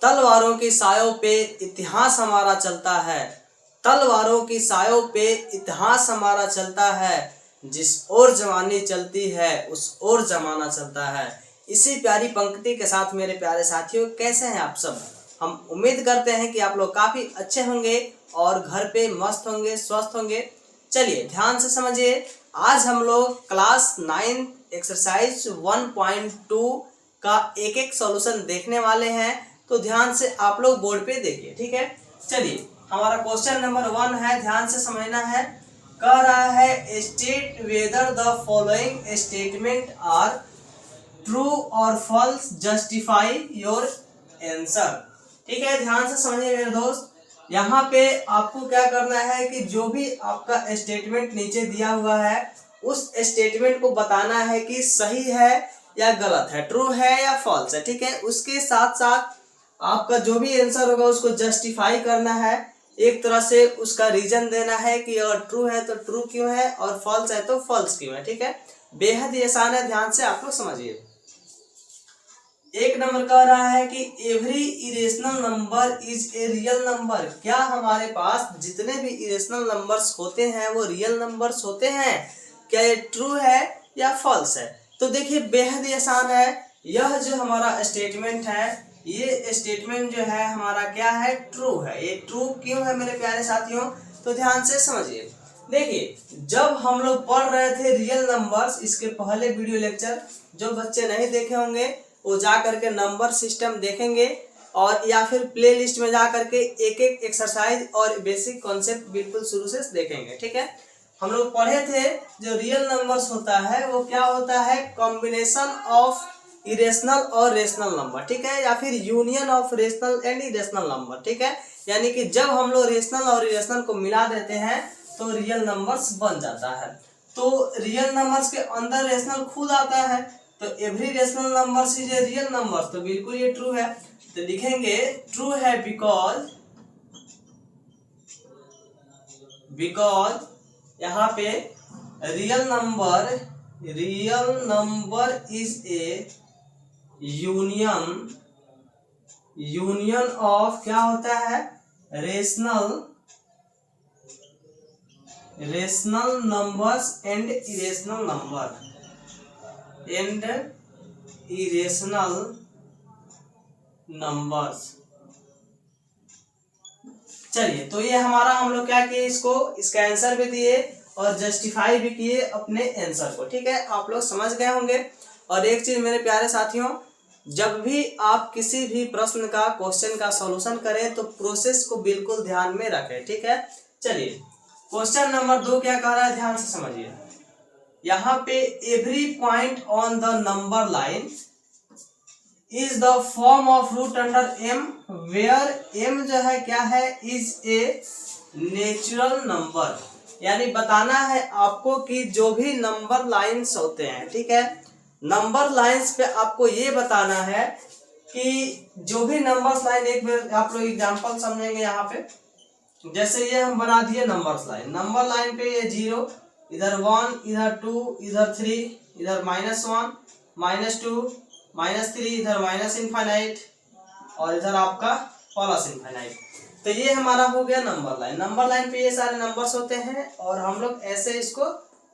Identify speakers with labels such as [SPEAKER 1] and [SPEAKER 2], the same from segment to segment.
[SPEAKER 1] तलवारों की सायों पे इतिहास हमारा चलता है, तलवारों की सायों पे इतिहास हमारा चलता है, जिस ओर जवानी चलती है उस ओर जमाना चलता है। इसी प्यारी पंक्ति के साथ मेरे प्यारे साथियों, कैसे हैं आप सब? हम उम्मीद करते हैं कि आप लोग काफ़ी अच्छे होंगे और घर पे मस्त होंगे, स्वस्थ होंगे। चलिए ध्यान से समझिए, आज हम लोग क्लास 9 एक्सरसाइज 1.2 का एक एक सॉल्यूशन देखने वाले हैं। तो ध्यान से आप लोग बोर्ड पे देखिए, ठीक है। चलिए, हमारा क्वेश्चन नंबर 1 है, ध्यान से समझना है। कह रहा है state whether the following statements are true और फॉल्स, जस्टिफाई योर आंसर। ठीक है, ध्यान से समझिए मेरे दोस्त। यहाँ पे आपको क्या करना है कि जो भी आपका स्टेटमेंट नीचे दिया हुआ है उस स्टेटमेंट को बताना है कि सही है या गलत है, ट्रू है या फॉल्स है। ठीक है, उसके साथ साथ आपका जो भी आंसर होगा उसको जस्टिफाई करना है, एक तरह से उसका रीजन देना है कि अगर ट्रू है तो ट्रू क्यों है और फॉल्स है तो फॉल्स क्यों है। ठीक है, बेहद ही आसान है, ध्यान से आप लोग समझिए। एक नंबर कह रहा है कि every irrational number is a real number. क्या हमारे पास जितने भी इरेशनल नंबर्स होते हैं वो रियल नंबर्स होते हैं? क्या ये ट्रू है या फॉल्स है? तो देखिए बेहद ही आसान है। यह जो हमारा स्टेटमेंट है, ये स्टेटमेंट जो है हमारा क्या है? ट्रू है। ये ट्रू क्यों है मेरे प्यारे साथियों? तो ध्यान से समझिए। देखिए, जब हम लोग पढ़ रहे थे रियल नंबर्स, इसके पहले वीडियो लेक्चर जो बच्चे नहीं देखे होंगे वो जा करके नंबर सिस्टम देखेंगे और या फिर प्ले लिस्ट में जा करके एक एक एक्सरसाइज और बेसिक कॉन्सेप्ट बिल्कुल शुरू से देखेंगे। ठीक है, हम लोग पढ़े थे जो रियल नंबर्स होता है वो क्या होता है? कॉम्बिनेशन ऑफ इरेशनल और रेशनल नंबर। ठीक है, या फिर union of rational and irrational number. ठीक है, यानी कि जब हम लोग रेशनल और इरेशनल को मिला देते हैं तो रियल नंबर्स बन जाता है। तो रियल नंबर्स के अंदर रेशनल खुद आता है, तो every rational numbers is a real number, तो बिल्कुल ये ट्रू है। तो लिखेंगे ट्रू है बिकॉज यहाँ पे real number is A union of क्या होता है? Rational numbers and irrational numbers. चलिए, तो ये हमारा हम लोग क्या किए, इसका आंसर भी दिए और जस्टिफाई भी किए अपने आंसर को। ठीक है, आप लोग समझ गए होंगे। और एक चीज मेरे प्यारे साथियों, जब भी आप किसी भी प्रश्न का, क्वेश्चन का सॉल्यूशन करें तो प्रोसेस को बिल्कुल ध्यान में रखें। ठीक है, चलिए क्वेश्चन नंबर 2 क्या कह रहा है, ध्यान से समझिए। यहाँ पे every point on the number line is the form of root under M, where M जो है क्या है? Is a natural number. यानी बताना है आपको कि जो भी नंबर लाइंस होते हैं, ठीक है, नंबर लाइंस पे आपको ये बताना है कि जो भी नंबर्स लाइन, एक बार आप लोग एग्जांपल समझेंगे। यहाँ पे जैसे ये हम बना दिए नंबर्स लाइन, नंबर लाइन पे ये 0, इधर 1, इधर 2, इधर 3, इधर -1, -2, -3, इधर माइनस इनफाइनाइट और इधर आपका प्लस इनफाइनाइट। तो ये हमारा हो गया नंबर लाइन। नंबर लाइन पे ये सारे नंबर्स होते हैं और हम लोग ऐसे इसको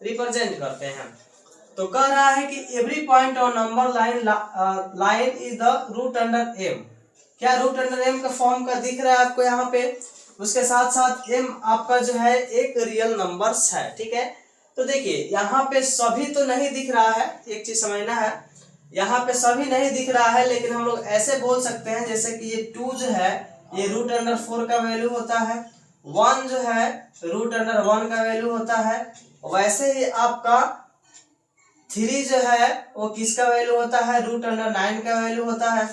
[SPEAKER 1] रिप्रेजेंट करते हैं। तो कह रहा है कि every point on number line is the root under M. क्या रूट अंडर एम का फॉर्म का दिख रहा है आपको यहाँ पे? उसके साथ साथ एम आपका जो है एक रियल नंबर्स है। ठीक है, तो देखिए यहाँ पे सभी तो नहीं दिख रहा है, एक चीज समझना है, यहाँ पे सभी नहीं दिख रहा है, लेकिन हम लोग ऐसे बोल सकते हैं जैसे कि ये 2 जो है ये रूट अंडर 4 का वैल्यू होता है, 1 जो है रूट अंडर 1 का वैल्यू होता है, वैसे ही आपका 3 जो है वो किसका वैल्यू होता है? रूट अंडर 9 का वैल्यू होता है।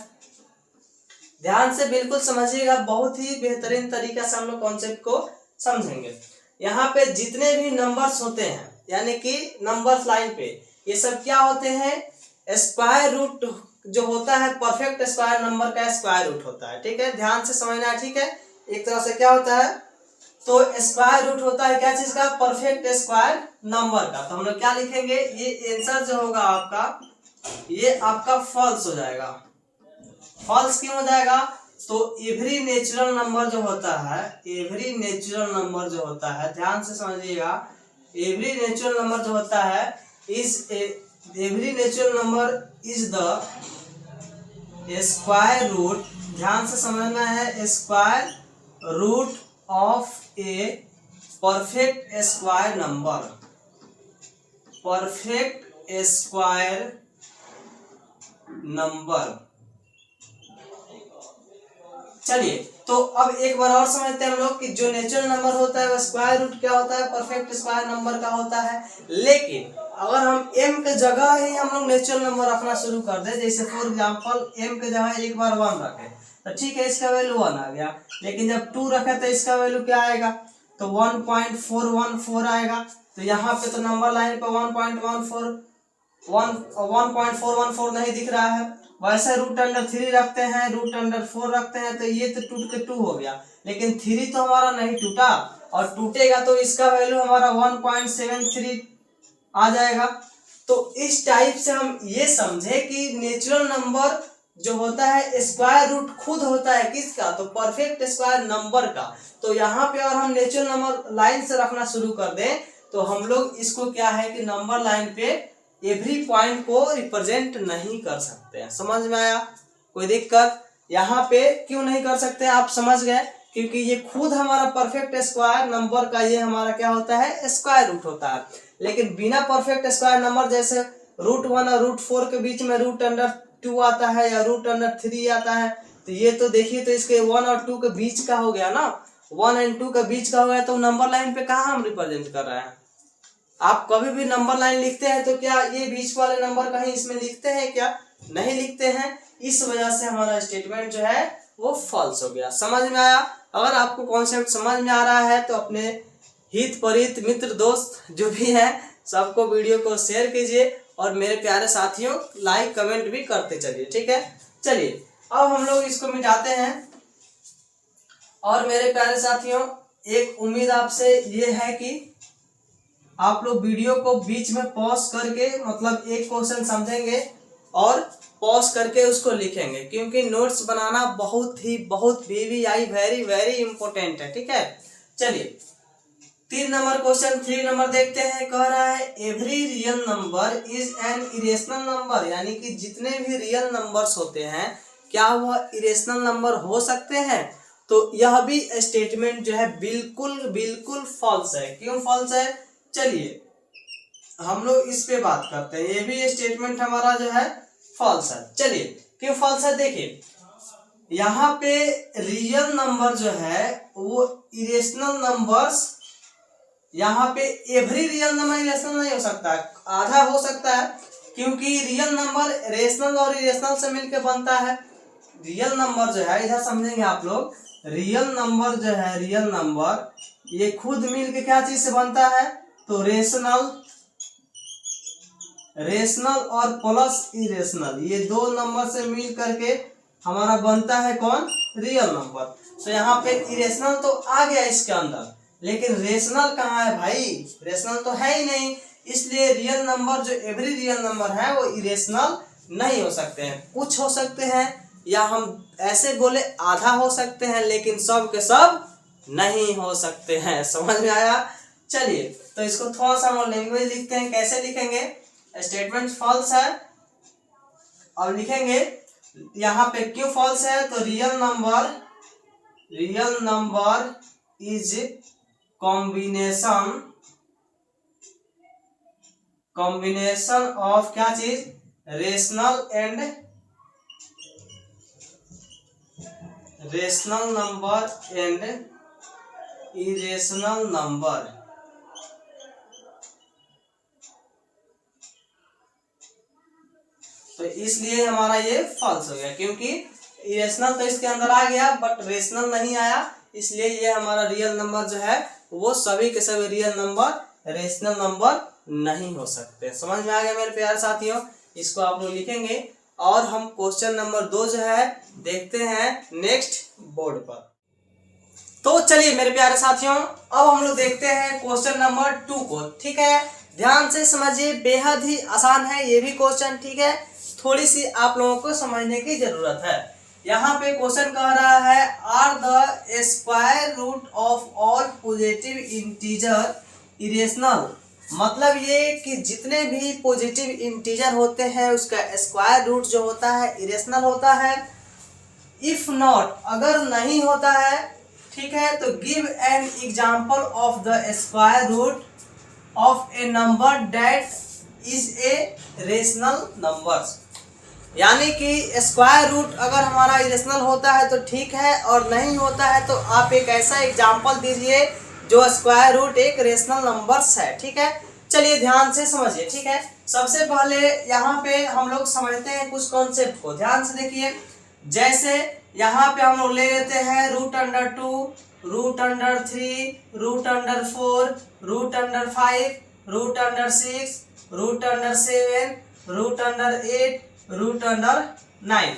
[SPEAKER 1] ध्यान से बिल्कुल समझिएगा, बहुत ही बेहतरीन तरीका से हम लोग कॉन्सेप्ट को समझेंगे। यहाँ पे जितने भी नंबर्स होते हैं यानी कि नंबर्स लाइन पे, ये सब क्या होते हैं? स्क्वायर रूट जो होता है, परफेक्ट स्क्वायर नंबर का स्क्वायर रूट होता है। ठीक है, ध्यान से समझना है। ठीक है, एक तरह से क्या होता है, तो स्क्वायर रूट होता है क्या चीज का? परफेक्ट स्क्वायर नंबर का। तो हम लोग क्या लिखेंगे? ये आंसर जो होगा आपका, ये आपका फॉल्स हो जाएगा। फॉल्स क्यों हो जाएगा? तो एवरी नेचुरल नंबर जो होता है, एवरी नेचुरल नंबर जो होता है, ध्यान से समझिएगा, एवरी नेचुरल नंबर जो होता है every natural number is the square root, ध्यान से समझना है, square root of a perfect square number, perfect square number. चलिए, तो अब एक बार और समझते हैं हम लोग कि जो नेचुरल नंबर होता है वह स्क्वायर रूट क्या होता है, परफेक्ट स्क्वायर नंबर का होता है। लेकिन अगर हम m के जगह ही हम लोग नेचुरल नंबर रखना शुरू कर दे, जैसे फॉर एग्जांपल m के जगह एक बार 1 रखे तो ठीक है, इसका वैल्यू 1 आ गया। लेकिन जब 2 रखे तो इसका वैल्यू क्या आएगा, तो 1.414 आएगा। तो यहाँ पे तो नंबर लाइन पे 1.414 नहीं दिख रहा है। वैसे √3 रखते हैं, √4 रखते हैं, तो ये तो टूट के 2 हो गया, लेकिन 3 तो हमारा नहीं टूटा, और टूटेगा तो इसका वैल्यू हमारा 1.73 आ जाएगा। तो इस टाइप से हम ये समझे कि नेचुरल नंबर जो होता है स्क्वायर रूट खुद होता है किसका, तो परफेक्ट स्क्वायर नंबर का। तो यहाँ पे अगर हम नेचुरल नंबर लाइन से रखना शुरू कर दें तो हम लोग इसको क्या है कि नंबर लाइन पे एवरी पॉइंट को रिप्रेजेंट नहीं कर सकते हैं। समझ में आया? कोई दिक्कत? यहाँ पे क्यों नहीं कर सकते आप समझ गए, क्योंकि ये खुद हमारा परफेक्ट स्क्वायर नंबर का ये हमारा क्या होता है, स्क्वायर रूट होता है। लेकिन बिना परफेक्ट स्क्वायर नंबर जैसे √1 और √4 के बीच में √2 आता है या √3 आता है, तो ये तो देखिए, तो इसके 1 और 2 के बीच का हो गया ना, 1 और 2 के बीच का हो गया, तो नंबर लाइन पे कहाँ हम रिप्रेजेंट कर रहे हैं। आप कभी भी नंबर लाइन लिखते हैं तो क्या ये बीच वाले नंबर कहीं इसमें लिखते हैं क्या, नहीं लिखते हैं। इस वजह से हमारा स्टेटमेंट जो है वो फॉल्स हो गया। समझ में आया? अगर आपको कॉन्सेप्ट समझ में आ रहा है तो अपने हित परित मित्र दोस्त जो भी है सबको वीडियो को शेयर कीजिए, और मेरे प्यारे साथियों लाइक कमेंट भी करते चलिए, ठीक है। चलिए अब हम लोग इसको मिटाते हैं। और मेरे प्यारे साथियों एक उम्मीद आपसे ये है कि आप लोग वीडियो को बीच में पॉज करके, मतलब एक क्वेश्चन समझेंगे और पॉज करके उसको लिखेंगे, क्योंकि नोट्स बनाना बहुत VVI वेरी वेरी इंपॉर्टेंट है, ठीक है। चलिए 3 नंबर क्वेश्चन 3 नंबर देखते हैं। कह रहा है every real number is an irrational number, यानी कि जितने भी रियल नंबर्स होते हैं क्या वह इरेशनल नंबर हो सकते हैं। तो यह भी स्टेटमेंट जो है बिल्कुल फॉल्स है। क्यों फॉल्स है, चलिए हम लोग इस पे बात करते हैं। ये भी स्टेटमेंट हमारा जो है फॉल्स है। चलिए क्यों फॉल्स है, देखिए यहाँ पे रियल नंबर जो है वो इरेशनल नंबर्स, यहाँ पे एवरी रियल नंबर इरेशनल नहीं हो सकता, आधा हो सकता है, क्योंकि रियल नंबर रेशनल और इरेशनल से मिलकर बनता है। रियल नंबर जो है, इधर समझेंगे आप लोग, रियल नंबर जो है, रियल नंबर ये खुद मिलके क्या चीज से बनता है, तो रेशनल और प्लस इरेशनल, ये 2 नंबर से मिल करके हमारा बनता है कौन, रियल नंबर। तो यहाँ पे इरेशनल तो आ गया इसके अंदर, लेकिन रेशनल कहाँ है भाई, रेशनल तो है ही नहीं। इसलिए रियल नंबर जो एवरी रियल नंबर है वो इरेशनल नहीं हो सकते हैं। कुछ हो सकते हैं, या हम ऐसे बोले आधा हो सकते हैं, लेकिन सब के सब नहीं हो सकते हैं। समझ में आया? चलिए तो इसको थोड़ा सा हम लैंग्वेज लिखते हैं। कैसे लिखेंगे, स्टेटमेंट फॉल्स है और लिखेंगे यहाँ पे क्यों फॉल्स है, तो real number is combination of क्या चीज, rational number and irrational number. तो इसलिए हमारा ये फॉल्स हो गया, क्योंकि इरेशनल तो इसके अंदर आ गया बट रेशनल नहीं आया, इसलिए ये हमारा रियल नंबर जो है वो सभी के सभी रियल नंबर रेशनल नंबर नहीं हो सकते। समझ में आ गया मेरे प्यारे साथियों? इसको आप लोग लिखेंगे। और हम क्वेश्चन नंबर 2 जो है देखते हैं नेक्स्ट बोर्ड पर। तो चलिए मेरे प्यारे साथियों अब हम लोग देखते हैं क्वेश्चन नंबर 2 को, ठीक है। ध्यान से समझिए, बेहद ही आसान है ये भी क्वेश्चन, ठीक है। थोड़ी सी आप लोगों को समझने की जरूरत है। यहाँ पे क्वेश्चन कह रहा है are the square root of all positive integer irrational. मतलब ये कि जितने भी पॉजिटिव इंटीजर होते हैं उसका स्क्वायर रूट जो होता है इरेशनल होता है। इफ नॉट, अगर नहीं होता है, ठीक है, तो give an example of the square root of a number that is a rational number. यानी कि स्क्वायर रूट अगर हमारा इरेशनल होता है तो ठीक है, और नहीं होता है तो आप एक ऐसा एग्जाम्पल दीजिए जो स्क्वायर रूट एक रेशनल नंबर्स है। ठीक है, चलिए ध्यान से समझिए। ठीक है, सबसे पहले यहाँ पे हम लोग समझते हैं कुछ कॉन्सेप्ट को, ध्यान से देखिए। जैसे यहाँ पे हम लोग ले लेते हैं √2, √3, √4, √5, √6, √7, √8, √9।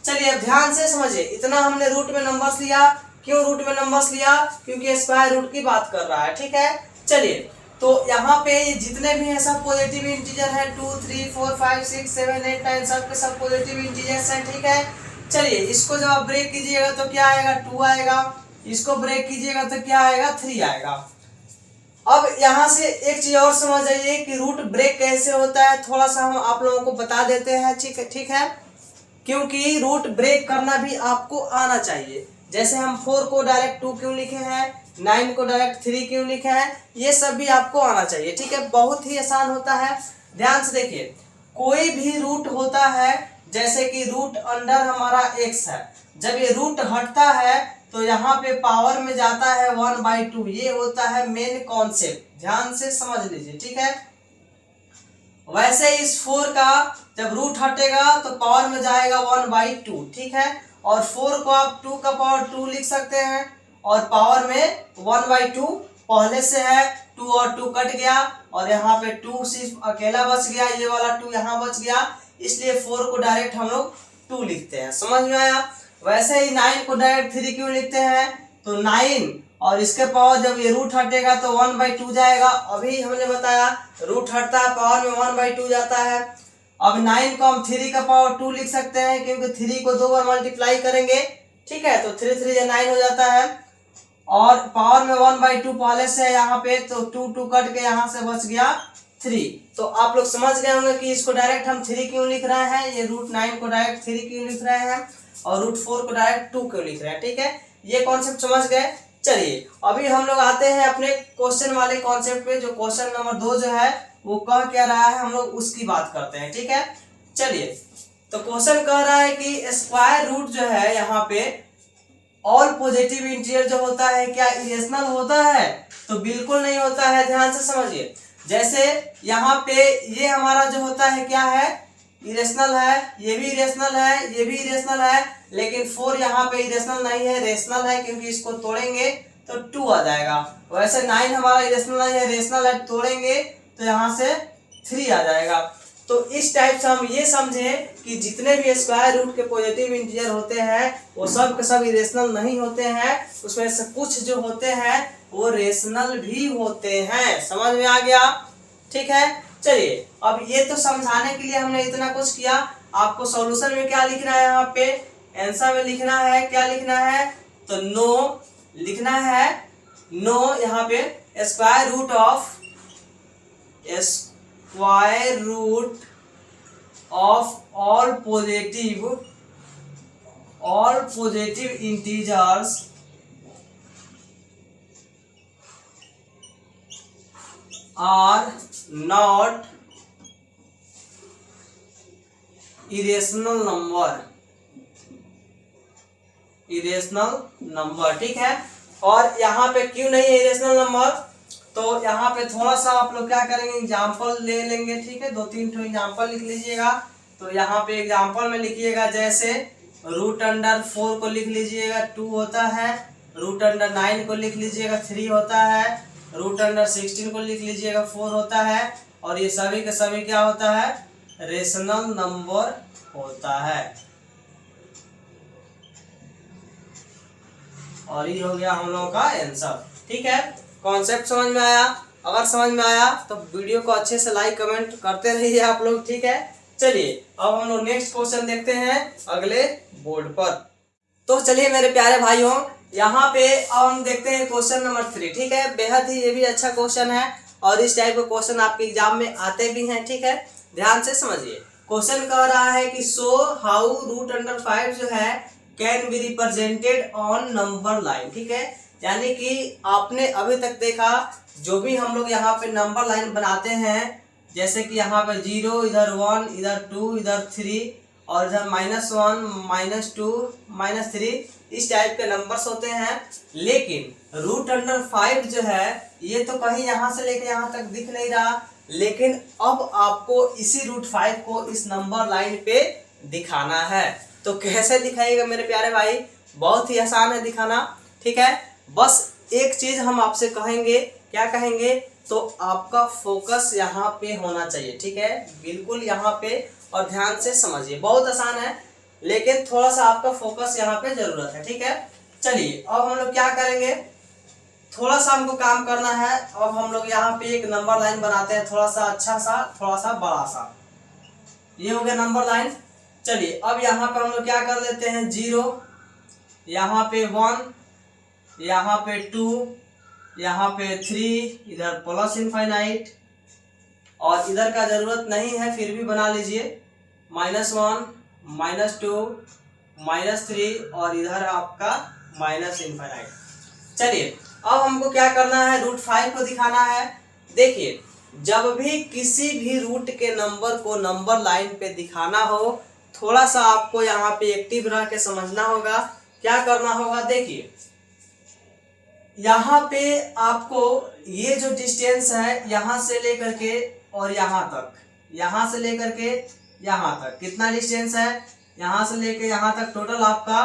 [SPEAKER 1] चलिए अब ध्यान से समझिए, इतना हमने रूट में नंबर्स लिया। क्यों रूट में नंबर्स लिया? क्योंकि स्क्वायर रूट की बात कर रहा है। ठीक है, चलिए तो यहाँ पे ये जितने भी हैं सब पॉजिटिव इंटीजर हैं, 2, 3, 4, 5, 6, 7, 8, 9 सब के सब पॉजिटिव इंटीजर्स हैं। ठीक है, चलिए इसको जब आप ब्रेक कीजिएगा तो क्या आएगा? 2 आएगा। इसको ब्रेक कीजिएगा तो क्या आएगा? 3 आएगा। अब यहाँ से एक चीज और समझ आइए कि रूट ब्रेक कैसे होता है, थोड़ा सा हम आप लोगों को बता देते हैं। ठीक है, क्योंकि रूट ब्रेक करना भी आपको आना चाहिए। जैसे हम 4 को डायरेक्ट 2 क्यों लिखे हैं, 9 को डायरेक्ट 3 क्यों लिखे हैं, ये सब भी आपको आना चाहिए। ठीक है, बहुत ही आसान होता है। ध्यान से देखिए, कोई भी रूट होता है, जैसे कि रूट अंडर हमारा x है, जब ये रूट हटता है तो यहाँ पे पावर में जाता है 1/2। ये होता है मेन कॉन्सेप्ट, ध्यान से समझ लीजिए। ठीक है, वैसे इस 4 का जब रूट हटेगा तो पावर में जाएगा 1/2। ठीक है, और 4 को आप 2 का पावर 2 लिख सकते हैं, और पावर में 1/2 पहले से है। 2 और 2 कट गया, और यहाँ पे 2 सिर्फ अकेला बच गया, ये वाला 2 यहाँ बच गया, इसलिए 4 को डायरेक्ट हम लोग 2 लिखते हैं। समझ में आया? वैसे ही 9 को डायरेक्ट 3 क्यों लिखते हैं? तो 9 और इसके पावर जब ये रूट हटेगा तो 1/2 जाएगा। अभी हमने बताया रूट हटता है पावर में 1/2 जाता है। अब 9 को हम 3 का पावर 2 लिख सकते हैं, क्योंकि 3 को 2 बार मल्टीप्लाई करेंगे। ठीक है, तो 3 3 9 हो जाता है, और पावर में 1/2 पहले से है यहाँ पे, तो 2 कट के यहाँ से बच गया 3। तो आप लोग समझ गए होंगे कि इसको डायरेक्ट हम 3 क्यों लिख रहे हैं, ये √9 को डायरेक्ट 3 क्यों लिख रहे हैं, और √4 को डायरेक्ट 2 क्यों लिख रहे हैं। ठीक है, ये कॉन्सेप्ट समझ गए। चलिए अभी हम लोग आते हैं अपने क्वेश्चन वाले कॉन्सेप्ट पे, जो क्वेश्चन नंबर 2 जो है वो कह क्या रहा है, हम लोग उसकी बात करते हैं। ठीक है, चलिए तो क्वेश्चन कह रहा है कि स्क्वायर रूट जो है यहाँ पे ऑल पॉजिटिव इंटीजर जो होता है क्या इरेशनल होता है? तो बिल्कुल नहीं होता है। ध्यान से समझिए, जैसे यहाँ पे ये हमारा जो होता है क्या है, इरेशनल है, ये भी इरेशनल है, ये भी इरेशनल है, लेकिन 4 यहाँ पे इरेशनल नहीं है, रेशनल है, क्योंकि इसको तोड़ेंगे तो 2 आ जाएगा। वैसे 9 हमारा इरेशनल नहीं है, रेशनल है, तोड़ेंगे तो यहाँ से 3 आ जाएगा। तो इस टाइप से हम ये समझे कि जितने भी स्क्वायर रूट के पॉजिटिव इंटीजर होते हैं वो सब के सब इरेशनल नहीं होते हैं, उसमें से कुछ जो होते हैं वो रेशनल भी होते हैं। समझ में आ गया? ठीक है, चलिए अब ये तो समझाने के लिए हमने इतना कुछ किया। आपको सॉल्यूशन में क्या लिखना है, यहाँ पे आंसर में लिखना है, क्या लिखना है, तो नो लिखना है। नो यहाँ पे square root of all positive integers are not irrational number. ठीक है, और यहाँ पे क्यों नहीं है इरेशनल नंबर, तो यहाँ पे थोड़ा सा आप लोग क्या करेंगे, एग्जाम्पल ले लेंगे। ठीक है, 2-3 एग्जाम्पल लिख लीजिएगा। तो यहाँ पे एग्जाम्पल में लिखिएगा, जैसे √4 को लिख लीजिएगा 2 होता है, √9 को लिख लीजिएगा 3 होता है, √16 को लिख लीजिएगा 4 होता है, और ये सभी के सभी क्या होता है, रेशनल नंबर होता है। और ये हो गया हम लोगों का आंसर। ठीक है, कॉन्सेप्ट समझ में आया? अगर समझ में आया तो वीडियो को अच्छे से लाइक कमेंट करते रहिए आप लोग। ठीक है, चलिए अब हम लोग नेक्स्ट क्वेश्चन देखते हैं अगले बोर्ड पर। तो चलिए मेरे प्यारे भाइयों, यहाँ पे अब हम देखते हैं क्वेश्चन नंबर 3। ठीक है, बेहद ही ये भी अच्छा क्वेश्चन है और इस टाइप का क्वेश्चन आपके एग्जाम में आते भी हैं। ठीक है, ध्यान से समझिए। क्वेश्चन कह रहा है कि शो हाउ √5 जो है can be represented on number line. ठीक है, यानी कि आपने अभी तक देखा जो भी हम लोग यहाँ पे नंबर लाइन बनाते हैं, जैसे कि यहाँ पे 0, इधर 1, इधर 2, इधर 3 और इधर -1, -2, -3, इस टाइप के नंबर्स होते हैं। लेकिन √5 जो है ये तो कहीं यहाँ से लेके यहाँ तक दिख नहीं रहा, लेकिन अब आपको इसी √5 को इस नंबर लाइन पे दिखाना है। तो कैसे दिखाइएगा मेरे प्यारे भाई? बहुत ही आसान है दिखाना। ठीक है, बस एक चीज हम आपसे कहेंगे, क्या कहेंगे? तो आपका फोकस यहाँ पे होना चाहिए। ठीक है, बिल्कुल यहाँ पे, और ध्यान से समझिए। बहुत आसान है लेकिन थोड़ा सा आपका फोकस यहाँ पे जरूरत है। ठीक है, चलिए अब हम लोग क्या करेंगे, थोड़ा सा हमको काम करना है। अब हम लोग यहाँ पे एक नंबर लाइन बनाते हैं, थोड़ा सा अच्छा सा, थोड़ा सा बड़ा सा। ये हो गया नंबर लाइन। चलिए अब यहाँ पे हम लोग क्या कर लेते हैं, 0, यहाँ पे 1, यहाँ पे 2, यहाँ पे 3, इधर प्लस इनफाइनाइट, और इधर का जरूरत नहीं है फिर भी बना लीजिए, -1, -2, -3 और इधर आपका माइनस इनफाइनाइट। चलिए अब हमको क्या करना है, √5 को दिखाना है। देखिए, जब भी किसी भी रूट के नंबर को नंबर लाइन पे दिखाना हो, थोड़ा सा आपको यहाँ पे एक्टिव रह के समझना होगा। क्या करना होगा, देखिए यहाँ पे आपको ये जो डिस्टेंस है यहाँ से लेकर के और यहाँ तक, यहाँ से लेकर के यहाँ तक कितना डिस्टेंस है, यहाँ से लेकर यहाँ तक टोटल आपका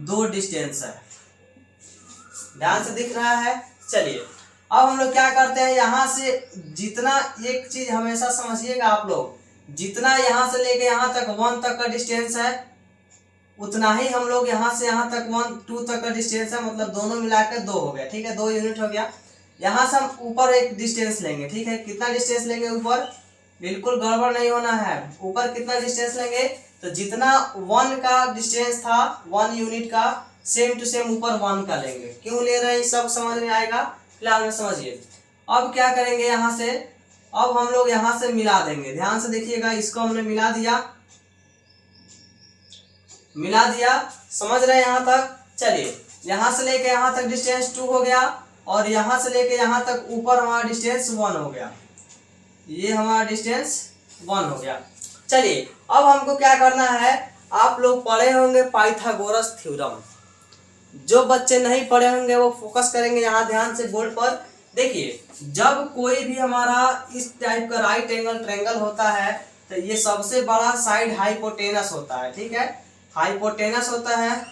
[SPEAKER 1] 2 डिस्टेंस है। ध्यान से दिख रहा है? चलिए अब हम लोग क्या करते हैं, यहाँ से जितना, एक चीज हमेशा समझिएगा आप लोग, जितना यहाँ से लेके यहाँ तक 1 तक का डिस्टेंस है, उतना ही हम लोग यहाँ से यहाँ तक 1, 2 तक का डिस्टेंस है, मतलब दोनों मिलाकर 2 हो गया। ठीक है, 2 यूनिट हो गया। यहाँ से हम ऊपर एक डिस्टेंस लेंगे। ठीक है, कितना डिस्टेंस लेंगे ऊपर? बिल्कुल गड़बड़ नहीं होना है। ऊपर कितना डिस्टेंस लेंगे, तो जितना 1 का डिस्टेंस था 1 यूनिट का, सेम टू सेम ऊपर 1 का लेंगे। क्यों ले रहे हैं सब समझ में आएगा, फिलहाल में समझिए। अब क्या करेंगे, यहाँ से अब हम लोग यहाँ से मिला देंगे। ध्यान से देखिएगा, इसको हमने मिला दिया, समझ रहे हैं यहाँ तक? चलिए यहाँ से लेके यहाँ तक डिस्टेंस 2 हो गया, और यहाँ से लेके यहाँ तक ऊपर हमारा डिस्टेंस 1 हो गया। ये हमारा डिस्टेंस 1 हो गया। चलिए अब हमको क्या करना है, आप लोग पढ़े होंगे पाइथागोरस थ्योरम। जो बच्चे नहीं पढ़े होंगे वो फोकस करेंगे यहाँ ध्यान से बोर्ड पर। देखिए, जब कोई भी हमारा इस टाइप का राइट एंगल ट्रायंगल होता है तो ये सबसे बड़ा साइड हाइपोटेनस होता है। ठीक है, हाइपोटेनस होता है,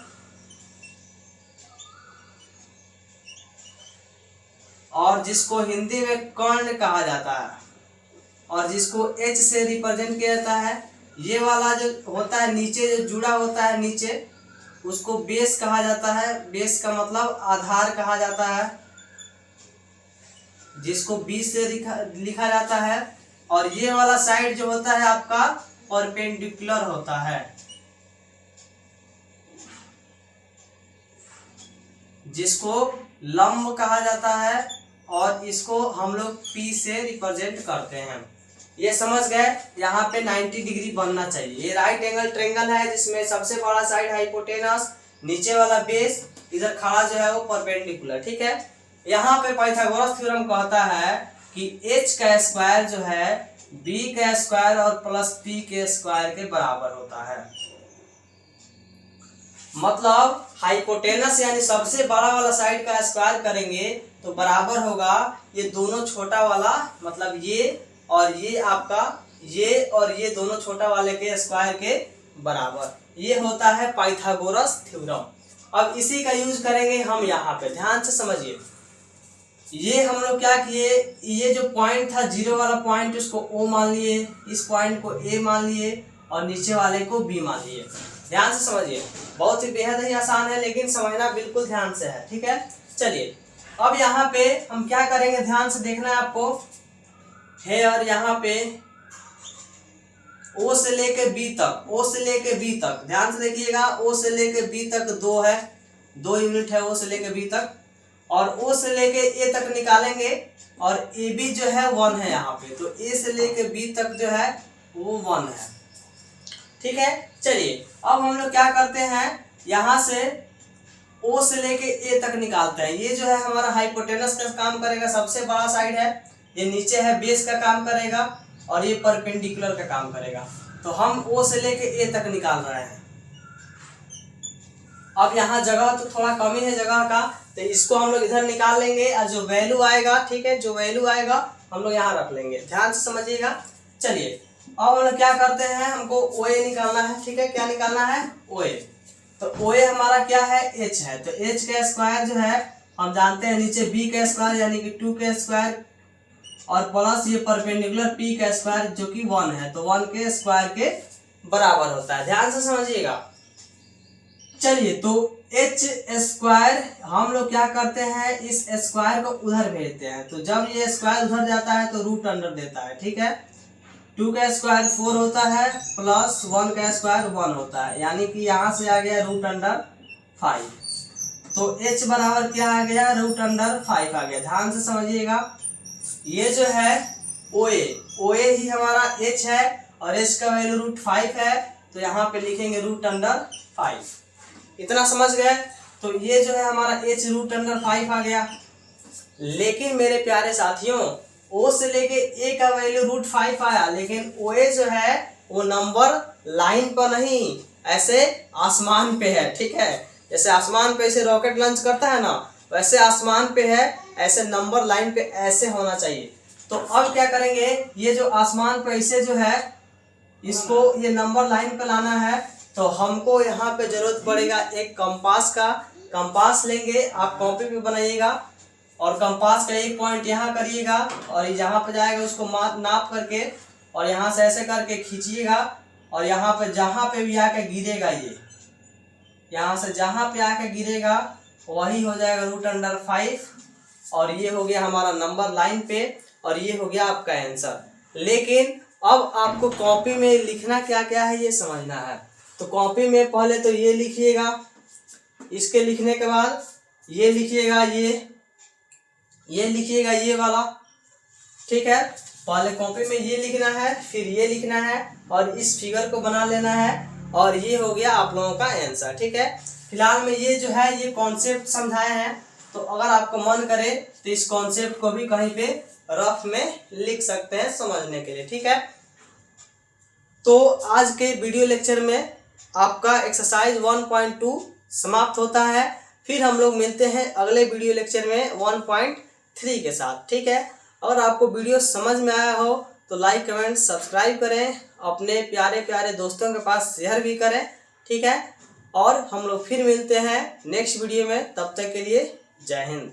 [SPEAKER 1] और जिसको हिंदी में कर्ण कहा जाता है, और जिसको H से रिप्रेजेंट किया जाता है। ये वाला जो होता है नीचे जो जुड़ा होता है नीचे, उसको बेस कहा जाता है। बेस का मतलब आधार कहा जाता है, जिसको B से लिखा जाता है। और ये वाला साइड जो होता है आपका परपेंडिकुलर होता है, जिसको लंब कहा जाता है, और इसको हम लोग P से रिप्रेजेंट करते हैं। ये समझ गए? यहाँ पे 90 डिग्री बनना चाहिए। ये राइट एंगल ट्रायंगल है जिसमें सबसे बड़ा साइड हाइपोटेनस, नीचे वाला बेस, इधर खड़ा जो है वो परपेंडिकुलर। ठीक है, यहाँ पे पाइथागोरस थ्योरम कहता है कि H का स्क्वायर जो है B का स्क्वायर और प्लस P के स्क्वायर के बराबर होता है। मतलब हाइपोटेनस यानी सबसे बड़ा वाला साइड का स्क्वायर करेंगे तो बराबर होगा ये दोनों छोटा वाला, मतलब ये और ये आपका, ये और ये दोनों छोटा वाले के स्क्वायर के बराबर। ये होता है पाइथागोरस थ्योरम। अब इसी का यूज करेंगे हम यहाँ पे, ध्यान से समझिए। ये हम लोग क्या किए, ये जो पॉइंट था 0 वाला पॉइंट, उसको O मान लिए, इस पॉइंट को A मान लिए, और नीचे वाले को B मान लिए। ध्यान से समझिए, बहुत ही बेहद ही आसान है, लेकिन समझना बिल्कुल ध्यान से है। ठीक है, चलिए अब यहाँ पे हम क्या करेंगे, ध्यान से देखना है आपको। है और यहाँ पे ओ से लेके बी तक, ओ से लेके बी तक, ध्यान से देखिएगा, ओ से लेके बी तक 2 है, 2 यूनिट है ओ से लेके बी तक, और ओ से लेके ए तक निकालेंगे और ए बी जो है 1 है यहाँ पे, तो ए से लेके बी तक जो है वो 1 है। ठीक है, चलिए अब हम लोग क्या करते हैं, यहाँ से ओ से लेके ए तक निकालते हैं। ये जो है हमारा हाइपोटेनस का काम करेगा, सबसे बड़ा साइड है, ये नीचे है बेस का काम करेगा, और ये परपेंडिकुलर का काम करेगा। तो हम ओ से लेके ए तक निकाल रहे हैं। अब यहाँ जगह तो थोड़ा कमी है जगह का, तो इसको हम लोग इधर निकाल लेंगे, और जो वैल्यू आएगा, ठीक है, जो वैल्यू आएगा हम लोग यहाँ रख लेंगे, ध्यान से समझिएगा। चलिए अब हम लोग क्या करते हैं, हमको ओ ए निकालना है। ठीक है, क्या निकालना है, ओ ए। तो ओ ए हमारा क्या है, एच है, तो एच का स्क्वायर जो है हम जानते हैं नीचे बी का स्क्वायर यानी कि 2 का स्क्वायर, और प्लस ये परपेंडिकुलर पी का स्क्वायर जो कि 1 है, तो 1 के स्क्वायर के बराबर होता है, ध्यान से समझिएगा। चलिए तो एच स्क्वायर हम लोग क्या करते हैं, इस स्क्वायर को उधर भेजते हैं, तो जब ये स्क्वायर उधर जाता है तो रूट अंडर देता है। ठीक है, 2 का स्क्वायर 4 होता है, प्लस 1 का स्क्वायर 1 होता है, यानी कि यहाँ से आ गया रूट अंडर 5, तो h बराबर क्या आ गया, रूट अंडर 5 आ गया, ध्यान से समझिएगा। ये जो है OA ही हमारा h है, और h का वैल्यू रूट 5 है, तो यहाँ पे लिखेंगे रूट अंडर 5। इतना समझ गए, तो ये जो है हमारा h रूट अंडर 5 आ गया। लेकिन मेरे प्यारे साथियों, o से लेके a का वैल्यू रूट 5 आया, लेकिन OA जो है वो नंबर लाइन पर नहीं, ऐसे आसमान पे है। ठीक है, जैसे आसमान पे ऐसे रॉकेट लॉन्च करता है ना, वैसे आसमान पे है, ऐसे नंबर लाइन पे ऐसे होना चाहिए। तो अब क्या करेंगे, ये जो आसमान पे ऐसे जो है, इसको ये नंबर लाइन पे लाना है, तो हमको यहाँ पे जरूरत पड़ेगा एक कंपास का। कंपास लेंगे, आप कॉपी पे बनाइएगा, और कंपास का एक पॉइंट यहाँ करिएगा, और जहाँ पे जाएगा उसको नाप करके, और यहाँ से ऐसे करके खींचिएगा, और यहाँ पे जहाँ पे भी आके गिरेगा, ये यहाँ से जहाँ पे आके गिरेगा वही हो जाएगा रूट अंडर 5, और ये हो गया हमारा नंबर लाइन पे, और ये हो गया आपका आंसर। लेकिन अब आपको कॉपी में लिखना क्या क्या है ये समझना है। तो कॉपी में पहले तो ये लिखिएगा, इसके लिखने के बाद ये लिखिएगा, ये लिखिएगा ये वाला। ठीक है, पहले कॉपी में ये लिखना है, फिर ये लिखना है, और इस फिगर को बना लेना है, और ये हो गया आप लोगों का आंसर। ठीक है, फिलहाल में ये जो है ये कॉन्सेप्ट समझाए हैं, तो अगर आपको मन करे तो इस कॉन्सेप्ट को भी कहीं पे रफ में लिख सकते हैं समझने के लिए। ठीक है, तो आज के वीडियो लेक्चर में आपका एक्सरसाइज 1.2 समाप्त होता है। फिर हम लोग मिलते हैं अगले वीडियो लेक्चर में 1.3 के साथ। ठीक है, और आपको वीडियो समझ में आया हो तो लाइक कमेंट सब्सक्राइब करें, अपने प्यारे प्यारे दोस्तों के पास शेयर भी करें। ठीक है, और हम लोग फिर मिलते हैं नेक्स्ट वीडियो में, तब तक के लिए जय हिंद।